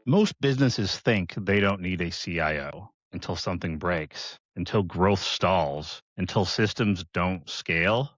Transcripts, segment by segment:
Most businesses think they don't need a CIO until something breaks, until growth stalls, until systems don't scale,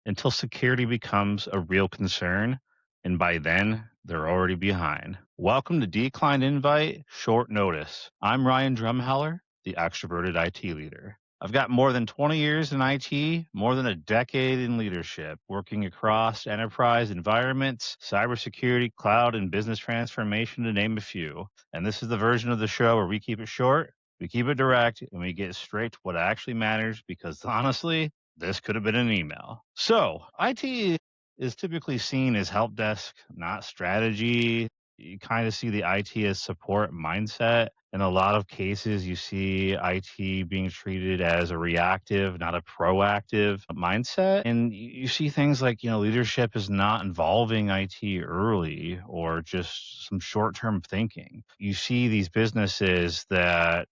until security becomes a real concern. And by then, they're already behind. Welcome to Decline Invite Short Notice. I'm Ryan Drumheller, the extroverted IT leader. I've got more than 20 years in IT, more than a decade in leadership, working across enterprise environments, cybersecurity, cloud, and business transformation, to name a few. And this is the version of the show where we keep it short, we keep it direct, and we get straight to what actually matters because honestly, this could have been an email. So, IT is typically seen as help desk, not strategy. You kind of see the IT as support mindset. In a lot of cases, you see IT being treated as a reactive, not a proactive mindset. And you see things like, leadership is not involving IT early or just some short term thinking. You see these businesses that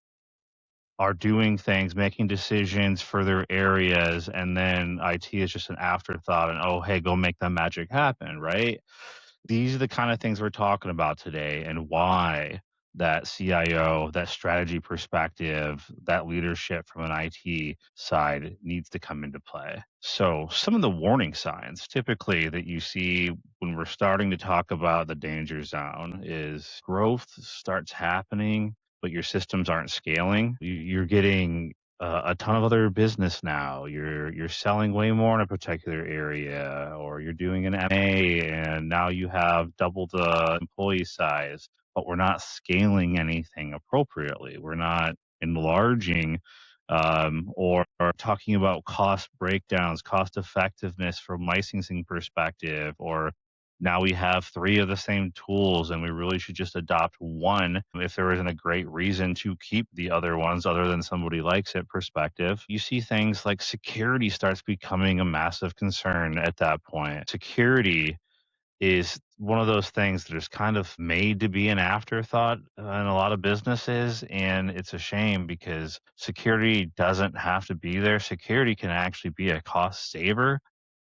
are doing things, making decisions for their areas, and then IT is just an afterthought and, oh, hey, go make the magic happen, right? These are the kind of things we're talking about today and why that CIO, that strategy perspective, that leadership from an IT side needs to come into play. So, some of the warning signs typically that you see when we're starting to talk about the danger zone is growth starts happening, but your systems aren't scaling. You're getting a ton of other business now. You're selling way more in a particular area, or you're doing an MA, and now you have double the employee size, but we're not scaling anything appropriately. We're not enlarging or talking about cost breakdowns, cost effectiveness from licensing perspective, or now we have three of the same tools and we really should just adopt one if there isn't a great reason to keep the other ones other than somebody likes it perspective. You see things like security starts becoming a massive concern at that point. Security is one of those things that is kind of made to be an afterthought in a lot of businesses. And it's a shame because security doesn't have to be there. Security can actually be a cost saver,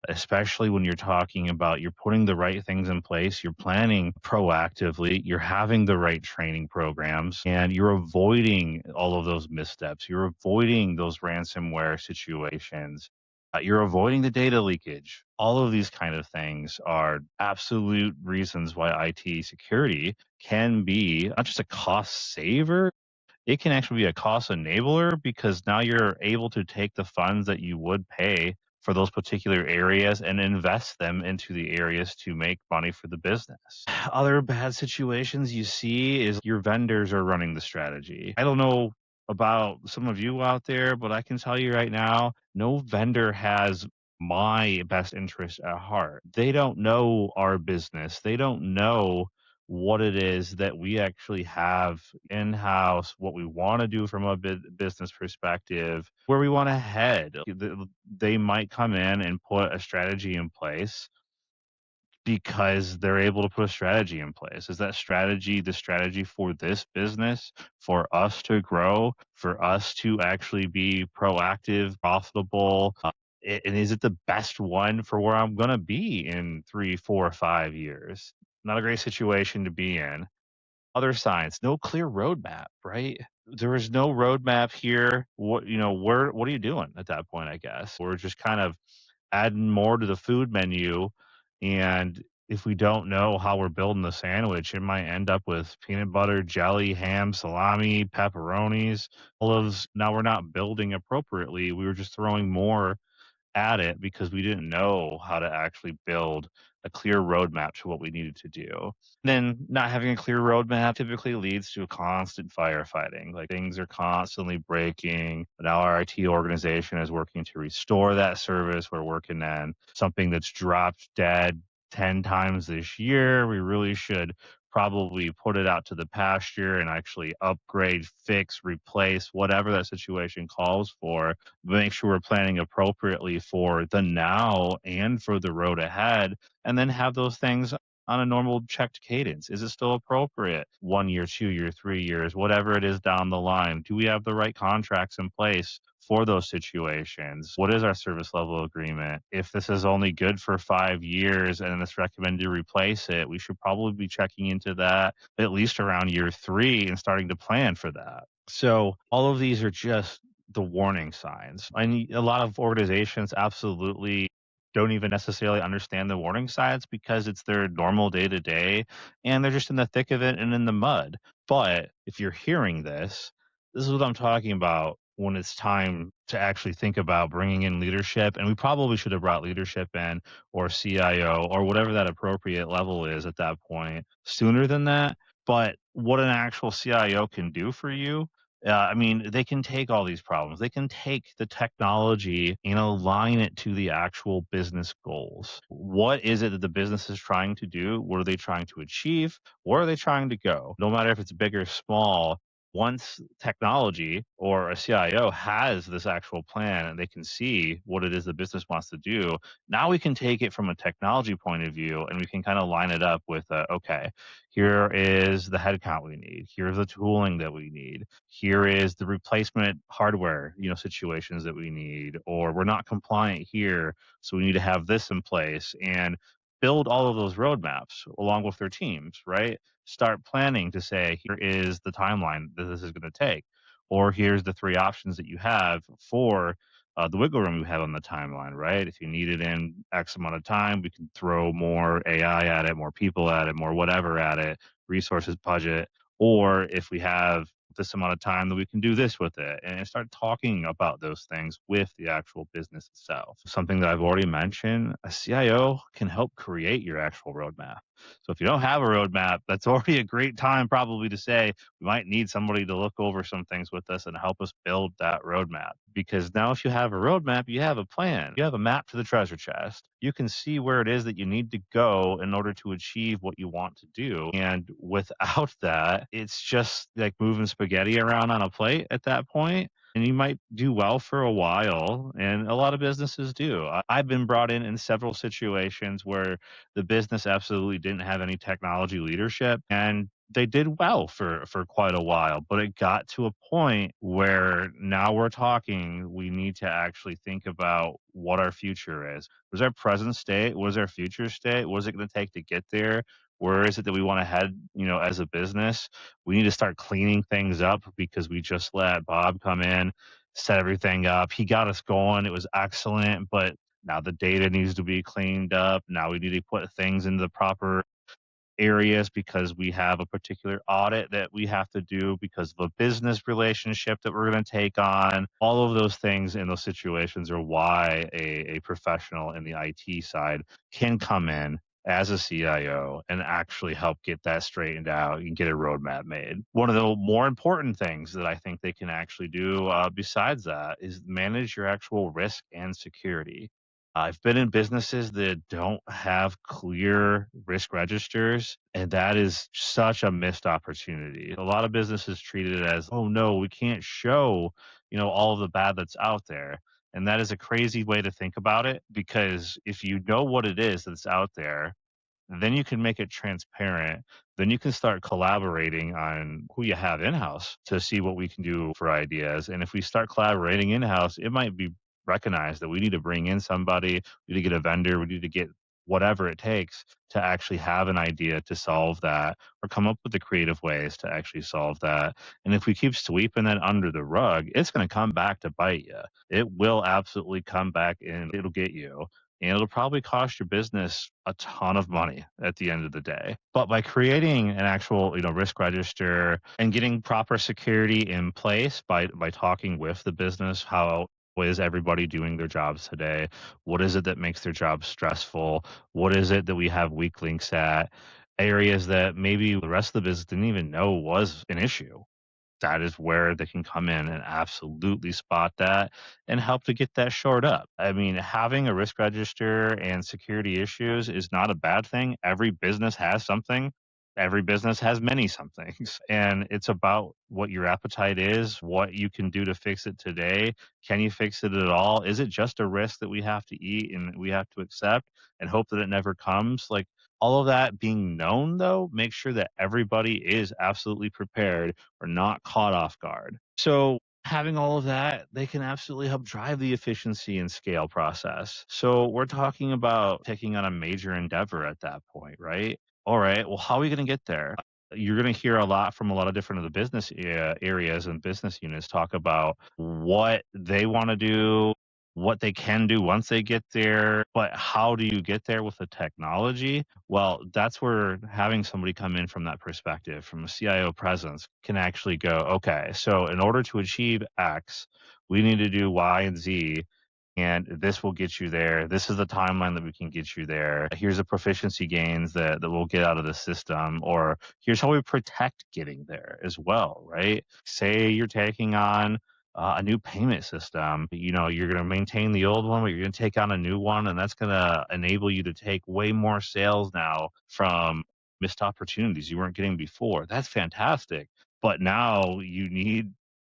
especially when you're talking about you're putting the right things in place, you're planning proactively, you're having the right training programs, and you're avoiding all of those missteps. You're avoiding those ransomware situations. You're avoiding the data leakage. All of these kind of things are absolute reasons why IT security can be not just a cost saver, it can actually be a cost enabler because now you're able to take the funds that you would pay for those particular areas and invest them into the areas to make money for the business. Other bad situations you see is your vendors are running the strategy. I don't know about some of you out there, but I can tell you right now, no vendor has my best interest at heart. They don't know our business. They don't know what it is that we actually have in house, what we want to do from a business perspective, where we want to head. They might come in and put a strategy in place because they're able to put a strategy in place. Is that strategy the strategy for this business, for us to grow, for us to actually be proactive, profitable? And is it the best one for where I'm going to be in 3, 4, 5 years? Not a great situation to be in. Other signs, no clear roadmap, right? There is no roadmap here. What are you doing at that point? I guess we're just kind of adding more to the food menu. And if we don't know how we're building the sandwich, it might end up with peanut butter, jelly, ham, salami, pepperonis, olives. Now we're not building appropriately. We were just throwing more at it because we didn't know how to actually build a clear roadmap to what we needed to do. Then not having a clear roadmap typically leads to a constant firefighting. Like things are constantly breaking. Now our IT organization is working to restore that service. We're working on something that's dropped dead 10 times this year. We really should probably put it out to the pasture and actually upgrade, fix, replace, whatever that situation calls for. Make sure we're planning appropriately for the now and for the road ahead, and then have those things on a normal checked cadence? Is it still appropriate? 1 year, 2 year, 3 years, whatever it is down the line. Do we have the right contracts in place for those situations? What is our service level agreement? If this is only good for 5 years and it's recommended to replace it, we should probably be checking into that at least around year 3 and starting to plan for that. So all of these are just the warning signs. A lot of organizations absolutely don't even necessarily understand the warning signs because it's their normal day to day and they're just in the thick of it and in the mud. But if you're hearing this is what I'm talking about when it's time to actually think about bringing in leadership. And we probably should have brought leadership in or CIO or whatever that appropriate level is at that point sooner than that. But what an actual CIO can do for you, I mean, they can take all these problems. They can take the technology and align it to the actual business goals. What is it that the business is trying to do? What are they trying to achieve? Where are they trying to go? No matter if it's big or small, once technology or a CIO has this actual plan and they can see what it is the business wants to do, now we can take it from a technology point of view and we can kind of line it up with, okay, here is the headcount we need. Here's the tooling that we need. Here is the replacement hardware, situations that we need, or we're not compliant here, so we need to have this in place and build all of those roadmaps along with their teams, right? Start planning to say, here is the timeline that this is going to take, or here's the three options that you have for the wiggle room you have on the timeline, right? If you need it in X amount of time, we can throw more AI at it, more people at it, more whatever at it, resources, budget. Or if we have this amount of time, then we can do this with it and start talking about those things with the actual business itself. Something that I've already mentioned, a CIO can help create your actual roadmap. So if you don't have a roadmap, that's already a great time probably to say we might need somebody to look over some things with us and help us build that roadmap. Because now if you have a roadmap, you have a plan, you have a map to the treasure chest. You can see where it is that you need to go in order to achieve what you want to do. And without that, it's just like moving spaghetti around on a plate at that point. And you might do well for a while, and a lot of businesses do. I've been brought in several situations where the business absolutely didn't have any technology leadership, and they did well for quite a while, but it got to a point where now we're talking, we need to actually think about what our future is. What's our present state? What is our future state? What is it going to take to get there? Where is it that we want to head, as a business? We need to start cleaning things up because we just let Bob come in, set everything up. He got us going. It was excellent, but now the data needs to be cleaned up. Now we need to put things into the proper areas because we have a particular audit that we have to do because of a business relationship that we're going to take on. All of those things in those situations are why a professional in the IT side can come in as a CIO and actually help get that straightened out and get a roadmap made. One of the more important things that I think they can actually do besides that is manage your actual risk and security. I've been in businesses that don't have clear risk registers, and that is such a missed opportunity. A lot of businesses treat it as, oh no, we can't show, all of the bad that's out there. And that is a crazy way to think about it because if you know what it is that's out there, then you can make it transparent. Then you can start collaborating on who you have in house to see what we can do for ideas. And if we start collaborating in house, it might be recognized that we need to bring in somebody, we need to get a vendor, we need to get whatever it takes to actually have an idea to solve that or come up with the creative ways to actually solve that. And if we keep sweeping that under the rug, it's going to come back to bite you. It will absolutely come back and it'll get you, and it'll probably cost your business a ton of money at the end of the day. But by creating an actual, risk register and getting proper security in place by talking with the business, how is everybody doing their jobs today? What is it that makes their job stressful? What is it that we have weak links at? Areas that maybe the rest of the business didn't even know was an issue, that is where they can come in and absolutely spot that and help to get that shored up. I mean, having a risk register and security issues is not a bad thing. Every business has something. Every business has many somethings. And it's about what your appetite is, what you can do to fix it today. Can you fix it at all? Is it just a risk that we have to eat and we have to accept and hope that it never comes? Like, All of that being known, though, make sure that everybody is absolutely prepared or not caught off guard. So, having all of that, they can absolutely help drive the efficiency and scale process. So, we're talking about taking on a major endeavor at that point, right? All right, well, how are we going to get there? You're going to hear a lot from a lot of different of the business areas and business units talk about what they want to do, what they can do once they get there, but how do you get there with the technology? Well, that's where having somebody come in from that perspective, from a CIO presence, can actually go, okay, so in order to achieve X, we need to do Y and Z, and this will get you there. This is the timeline that we can get you there. Here's the proficiency gains that we'll get out of the system, or here's how we protect getting there as well, right? Say you're taking on a new payment system. You know, you're going to maintain the old one, but you're going to take on a new one, and that's going to enable you to take way more sales now from missed opportunities you weren't getting before. That's fantastic. But now you need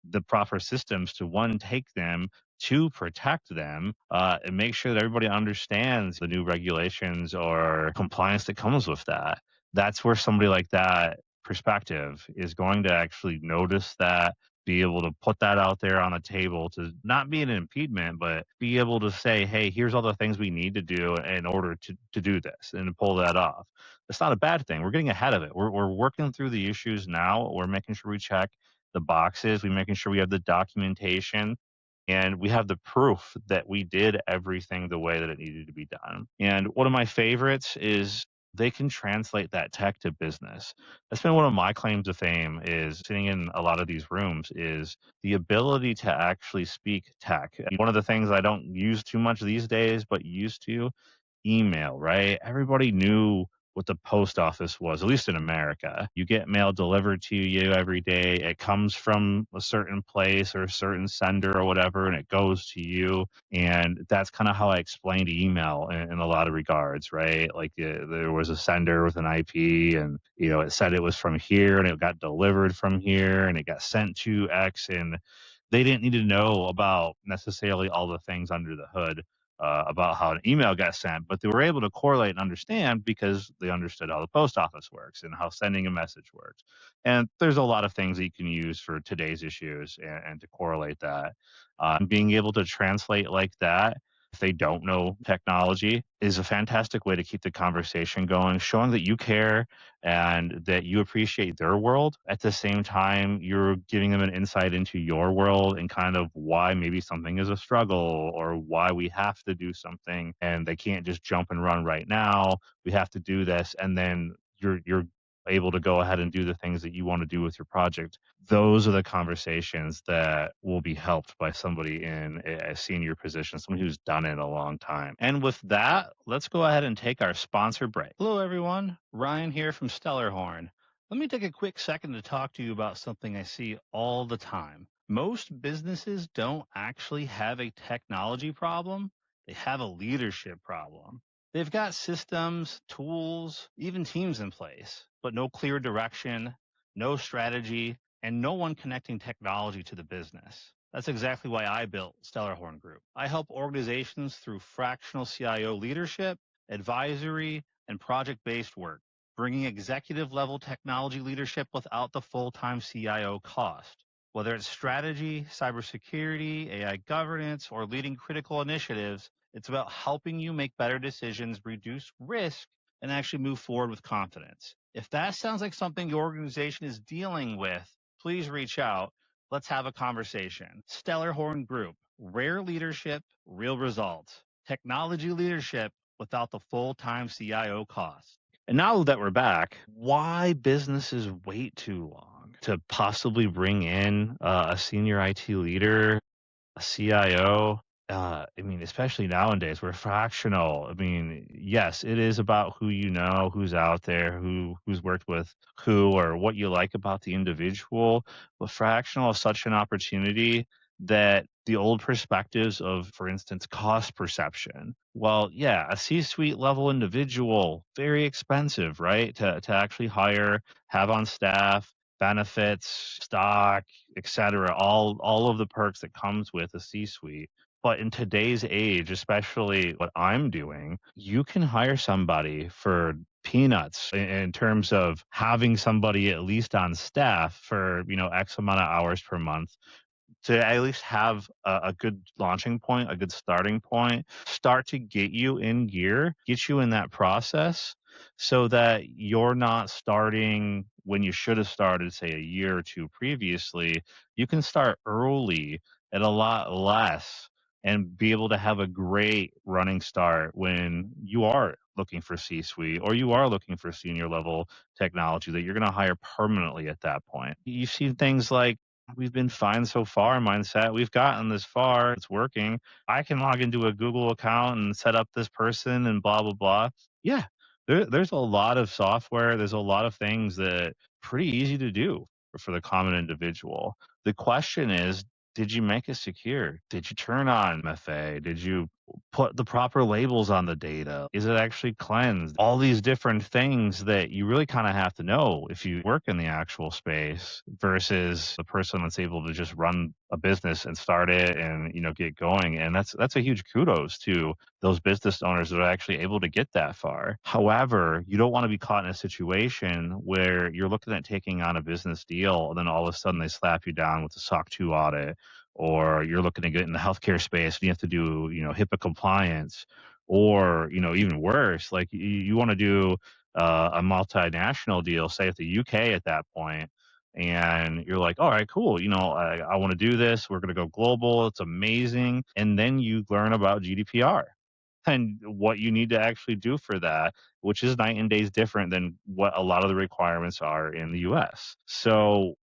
the proper systems to one, take them, to protect them, and make sure that everybody understands the new regulations or compliance that comes with that. That's where somebody like that perspective is going to actually notice that, be able to put that out there on the table to not be an impediment, but be able to say, hey, here's all the things we need to do in order to do this and to pull that off. It's not a bad thing. We're getting ahead of it. We're working through the issues now. We're making sure we check the boxes. We're making sure we have the documentation and we have the proof that we did everything the way that it needed to be done. And one of my favorites is they can translate that tech to business. That's been one of my claims to fame, is sitting in a lot of these rooms, is the ability to actually speak tech. One of the things I don't use too much these days, but used to, email, right? Everybody knew what the post office was, at least in America. You get mail delivered to you every day. It comes from a certain place or a certain sender or whatever, and it goes to you. And that's kind of how I explained email in a lot of regards, right? Like there was a sender with an IP, and it said it was from here, and it got delivered from here, and it got sent to X, and they didn't need to know about necessarily all the things under the hood about how an email got sent, but they were able to correlate and understand because they understood how the post office works and how sending a message works. And there's a lot of things that you can use for today's issues and to correlate that. Being able to translate like that, if they don't know technology, is a fantastic way to keep the conversation going, showing that you care and that you appreciate their world. At the same time, you're giving them an insight into your world and kind of why maybe something is a struggle or why we have to do something and they can't just jump and run right now. We have to do this. And then you're able to go ahead and do the things that you want to do with your project. Those are the conversations that will be helped by somebody in a senior position, someone who's done it a long time. And with that, let's go ahead and take our sponsor break. Hello, everyone. Ryan here from Stellarhorn. Let me take a quick second to talk to you about something I see all the time. Most businesses don't actually have a technology problem, they have a leadership problem. They've got systems, tools, even teams in place, but no clear direction, no strategy, and no one connecting technology to the business. That's exactly why I built Stellarhorn Group. I help organizations through fractional CIO leadership, advisory, and project-based work, bringing executive-level technology leadership without the full-time CIO cost. Whether it's strategy, cybersecurity, AI governance, or leading critical initiatives, it's about helping you make better decisions, reduce risk, and actually move forward with confidence. If that sounds like something your organization is dealing with, please reach out. Let's have a conversation. Stellarhorn Group, rare leadership, real results. Technology leadership without the full-time CIO cost. And now that we're back, why businesses wait too long to possibly bring in a senior IT leader, a CIO? I mean, especially nowadays, we're fractional. I mean, yes, it is about who you know, who's out there, who's worked with who, or what you like about the individual. But fractional is such an opportunity that the old perspectives of, for instance, cost perception. Well, yeah, a C-suite level individual, very expensive, right? To actually hire, have on staff, benefits, stock, etc., all of the perks that comes with a C-suite. But in today's age, especially what I'm doing, you can hire somebody for peanuts in terms of having somebody at least on staff for, X amount of hours per month to at least have a good launching point, a good starting point, start to get you in gear, get you in that process so that you're not starting when you should have started, say, a year or two previously. You can start early at a lot less and be able to have a great running start when you are looking for C suite or you are looking for senior level technology that you're going to hire permanently at that point. You've seen things like, we've been fine so far mindset. We've gotten this far. It's working. I can log into a Google account and set up this person and blah, blah, blah. Yeah. There's a lot of software. There's a lot of things that pretty easy to do for the common individual. The question is, did you make it secure? Did you turn on MFA? Did you put the proper labels on the data? Is it actually cleansed? All these different things that you really kind of have to know if you work in the actual space versus the person that's able to just run a business and start it and get going. And that's a huge kudos to those business owners that are actually able to get that far. However, you don't want to be caught in a situation where you're looking at taking on a business deal and then all of a sudden they slap you down with a SOC 2 audit, or you're looking to get in the healthcare space and you have to do, HIPAA compliance, or, even worse, like you want to do a multinational deal, say at the UK at that point, and you're like, all right, cool. I want to do this. We're going to go global. It's amazing. And then you learn about GDPR and what you need to actually do for that, which is night and days different than what a lot of the requirements are in the US. So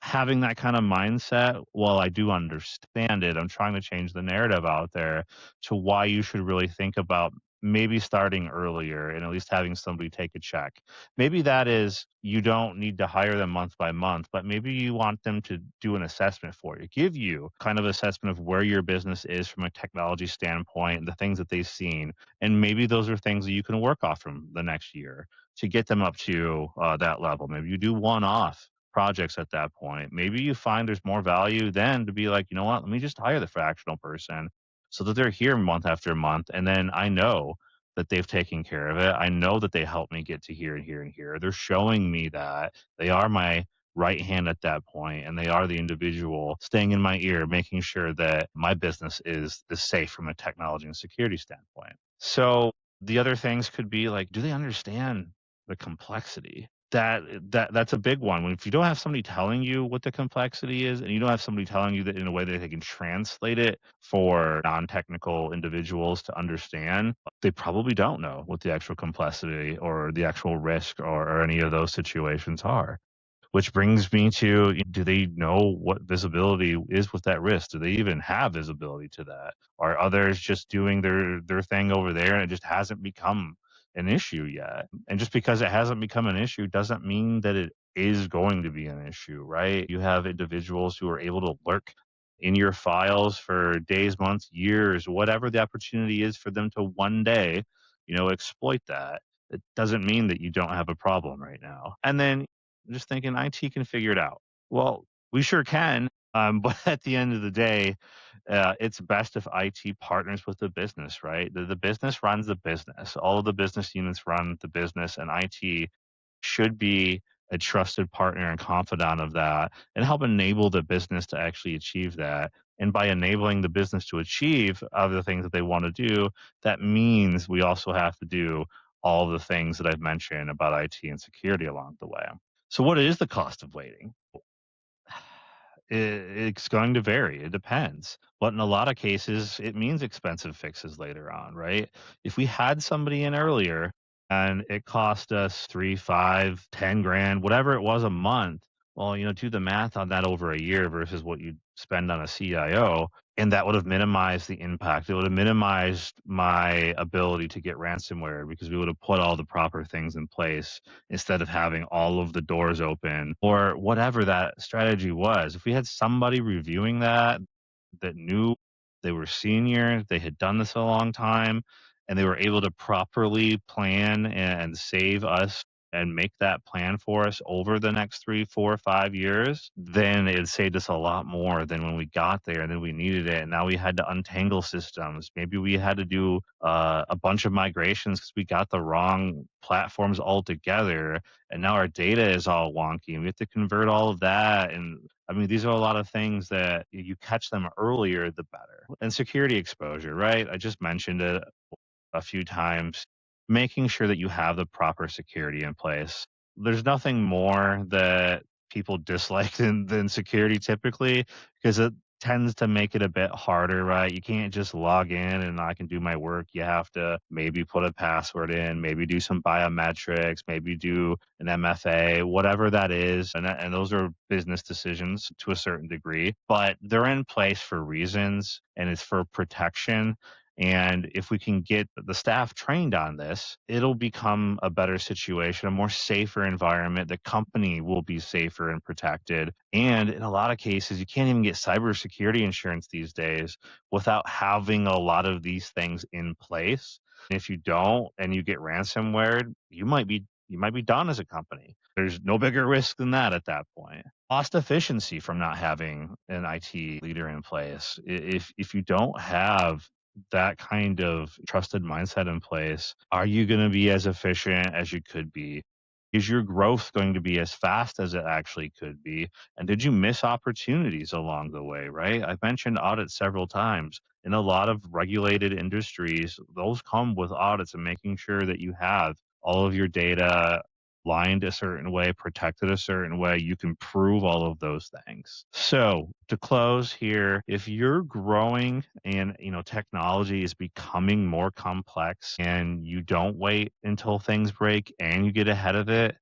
having that kind of mindset, while I do understand it, I'm trying to change the narrative out there to why you should really think about maybe starting earlier and at least having somebody take a check. Maybe that is, you don't need to hire them month by month, but maybe you want them to do an assessment for you, give you kind of assessment of where your business is from a technology standpoint, the things that they've seen. And maybe those are things that you can work off from the next year to get them up to that level. Maybe you do one off projects at that point. Maybe you find there's more value then to be like, you know what, let me just hire the fractional person so that they're here month after month. And then I know that they've taken care of it. I know that they helped me get to here and here and here. They're showing me that they are my right hand at that point, and they are the individual staying in my ear, making sure that my business is safe from a technology and security standpoint. So the other things could be like, do they understand the complexity? That's a big one. If you don't have somebody telling you what the complexity is, and you don't have somebody telling you that in a way that they can translate it for non-technical individuals to understand, they probably don't know what the actual complexity or the actual risk or any of those situations are. Which brings me to, do they know what visibility is with that risk? Do they even have visibility to that? Are others just doing their thing over there and it just hasn't become an issue yet? And just because it hasn't become an issue doesn't mean that it is going to be an issue, right? You have individuals who are able to lurk in your files for days, months, years, whatever the opportunity is for them to one day, exploit that. It doesn't mean that you don't have a problem right now. And then just thinking IT can figure it out. Well, we sure can. But at the end of the day, it's best if IT partners with the business, right? The business runs the business. All of the business units run the business, and IT should be a trusted partner and confidant of that and help enable the business to actually achieve that. And by enabling the business to achieve other things that they want to do, that means we also have to do all the things that I've mentioned about IT and security along the way. So what is the cost of waiting? It's going to vary. It depends. But in a lot of cases, it means expensive fixes later on, right? If we had somebody in earlier and it cost us 3, 5, 10 grand, whatever it was a month, well, do the math on that over a year versus what you'd spend on a CIO. And that would have minimized the impact. It would have minimized my ability to get ransomware because we would have put all the proper things in place instead of having all of the doors open or whatever that strategy was. If we had somebody reviewing that knew, they were senior, they had done this a long time, and they were able to properly plan and save us and make that plan for us over the next 3, 4, 5 years, then it saved us a lot more than when we got there and then we needed it. And now we had to untangle systems. Maybe we had to do a bunch of migrations because we got the wrong platforms altogether. And now our data is all wonky and we have to convert all of that. And I mean, these are a lot of things that you catch them earlier, the better. And security exposure, right? I just mentioned it a few times, making sure that you have the proper security in place. There's nothing more that people dislike than security typically because it tends to make it a bit harder, right? You can't just log in and I can do my work. You have to maybe put a password in, maybe do some biometrics, maybe do an MFA, whatever that is. And those are business decisions to a certain degree, but they're in place for reasons and it's for protection. And if we can get the staff trained on this, it'll become a better situation, a more safer environment. The company will be safer and protected. And in a lot of cases, you can't even get cybersecurity insurance these days without having a lot of these things in place. If you don't and you get ransomware, you might be done as a company. There's no bigger risk than that at that point. Cost efficiency from not having an IT leader in place. If you don't have that kind of trusted mindset in place, are you going to be as efficient as you could be? Is your growth going to be as fast as it actually could be? And did you miss opportunities along the way, right? I've mentioned audits several times. In a lot of regulated industries, those come with audits and making sure that you have all of your data lined a certain way, protected a certain way. You can prove all of those things. So to close here, if you're growing and technology is becoming more complex and you don't wait until things break and you get ahead of it,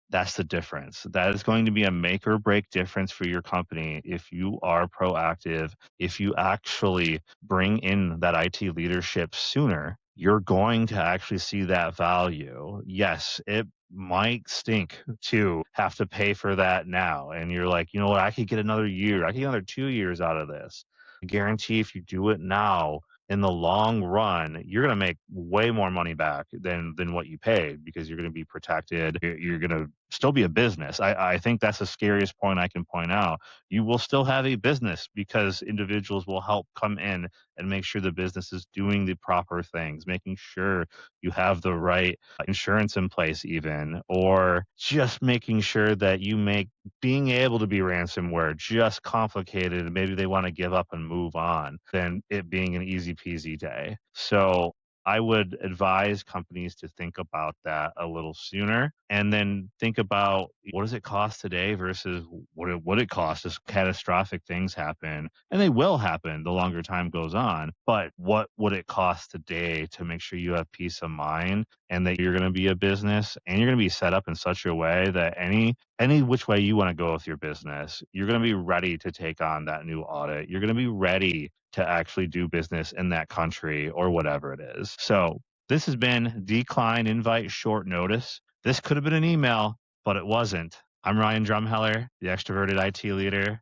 that's the difference. That is going to be a make or break difference for your company if you are proactive, if you actually bring in that IT leadership sooner, you're going to actually see that value. Yes, it might stink to have to pay for that now. And you're like, you know what, I could get another year, I could get another 2 years out of this. I guarantee if you do it now, in the long run, you're going to make way more money back than what you paid because you're going to be protected. You're going to still be a business. I think that's the scariest point I can point out. You will still have a business because individuals will help come in and make sure the business is doing the proper things, making sure you have the right insurance in place, even, or just making sure that you make being able to be ransomware just complicated and maybe they want to give up and move on than it being an easy peasy day. So I would advise companies to think about that a little sooner and then think about what does it cost today versus what it costs as catastrophic things happen. And they will happen the longer time goes on. But what would it cost today to make sure you have peace of mind and that you're going to be a business and you're going to be set up in such a way that any which way you want to go with your business, you're going to be ready to take on that new audit. You're going to be ready to actually do business in that country or whatever it is. So this has been Decline Invite Short Notice. This could have been an email, but it wasn't. I'm Ryan Drumheller, the extroverted IT leader,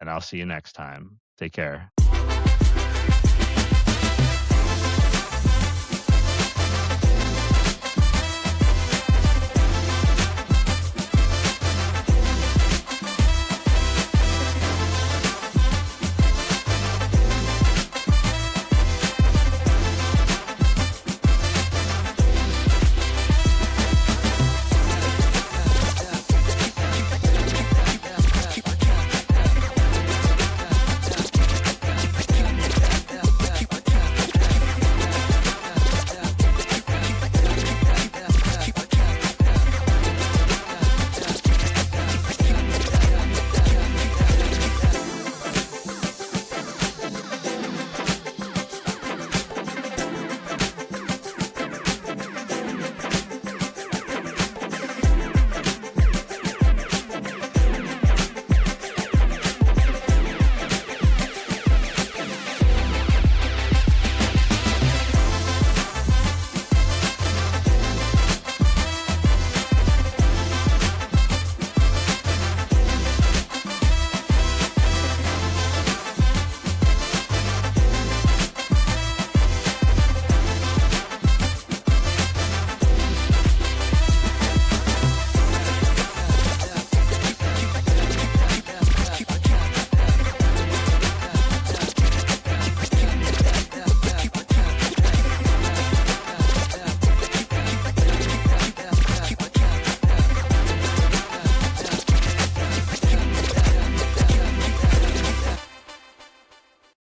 and I'll see you next time. Take care.